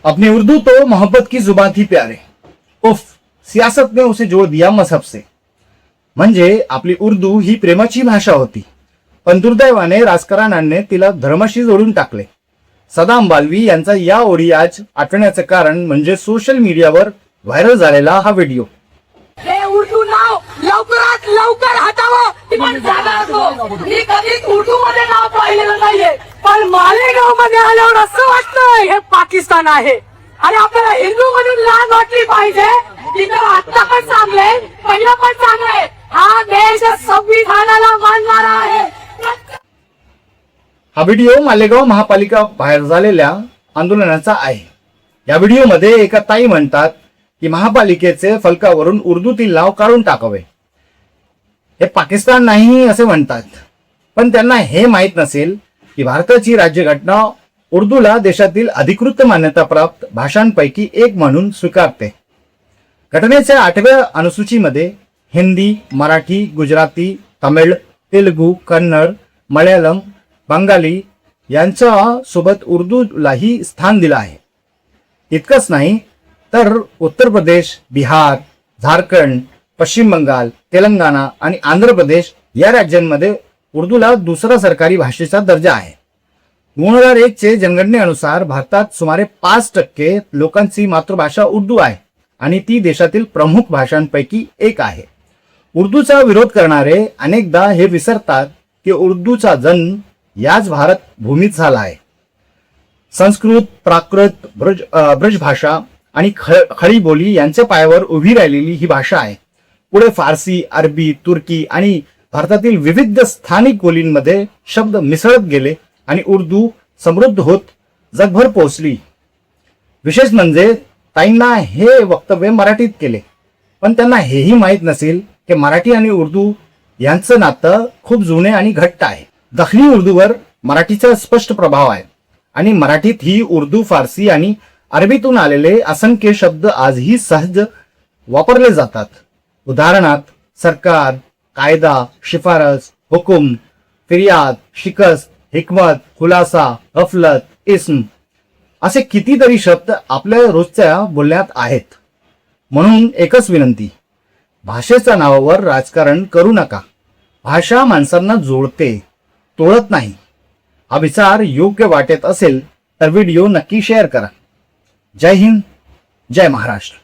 अपनी उर्दू तो मोहब्बत की जुबान थी प्यारे, उफ सियासत ने उसे जोड दिया मजहब से। म्हणजे आपली उर्दू ही प्रेमाची भाषा होती, पण दुर्दैवाने राजकारण्यांनी तिला धर्माशी जोडून टाकले। सदाम बाल्वी यांचा या ओळी आज आठवण्याचं कारण म्हणजे सोशल मीडियावर व्हायरल झालेला हा व्हिडिओ। हे उर्दू नाव लवकरात लवकर हटावं, पण मी कधीच उर्दू मध्ये नाव पाहिलेलं नाहीये, पण मालेगाव मध्ये आल्यावर असं वाटतं हे पाकिस्तान आहे। आणि आपल्याला हिंदू मधून लाज वाटली पाहिजे, तिथं आता पण चांगले पहिलं पण चांगले, हा देश संविधानाला मानणारा आहे। हा व्हिडिओ मालेगाव महापालिका बाहेर झालेल्या आंदोलनाचा आहे। या व्हिडिओमध्ये एका ताई म्हणतात की महापालिकेचे फलकावरून उर्दूतील नाव काढून टाकावे, हे पाकिस्तान नाही असे म्हणतात। पण त्यांना हे माहित नसेल की भारताची राज्यघटना उर्दूला देशातील अधिकृत मान्यता प्राप्त भाषांपैकी एक म्हणून स्वीकारते। घटनेच्या 8व्या अनुसूचीमध्ये हिंदी, मराठी, गुजराती, तमिळ, तेलुगू, कन्नड, मल्याळम, बंगाली यांच्या सोबत उर्दूलाही स्थान दिलं आहे। इतकंच नाही तर उत्तर प्रदेश, बिहार, झारखंड, पश्चिम बंगाल, तेलंगणा आणि आंध्र प्रदेश या राज्यांमध्ये उर्दूला दुसरा सरकारी भाषेचा दर्जा आहे। 2001 चे जनगणनेनुसार भारतात सुमारे 5% लोकांची मातृभाषा उर्दू आहे आणि ती देशातील प्रमुख भाषांपैकी एक आहे। उर्दूचा विरोध करणारे अनेकदा हे विसरतात की उर्दूचा जन्म याच भारत भूमीत झाला आहे। संस्कृत, प्राकृत, ब्रजभाषा आणि खडी बोली यांच्या पायावर उभी राहिलेली ही भाषा आहे। पुढे फारसी, अरबी, तुर्की आणि भारतातील विविध स्थानिक बोलींमध्ये शब्द मिसळत गेले आणि उर्दू समृद्ध होत जगभर पोहोचली। विशेष म्हणजे ताईंना हे वक्तव्य मराठीत केले, पण त्यांना हेही माहीत नसेल की मराठी आणि उर्दू यांचं नातं खूप जुने आणि घट्ट आहे। दखनी उर्दूवर मराठीचा स्पष्ट प्रभाव आहे आणि मराठीत ही उर्दू, फारसी आणि अरबीतून आलेले असंख्य शब्द आजही सहज वापरले जातात। उदाहरणार्थ सरकार, कायदा, शिफारस, हुकुम, फिर्याद, शिकस्त, हिकमत, खुलासा, गफलत, इस्म असे कितीतरी शब्द आपल्या रोजच्या बोलण्यात आहेत। म्हणून एकच विनंती, भाषेच्या नावावर राजकारण करू नका। भाषा माणसांना जोडते, तोडत नाही। हा विचार योग्य वाटत असेल तर व्हिडिओ नक्की शेअर करा। जय हिंद, जय महाराष्ट्र।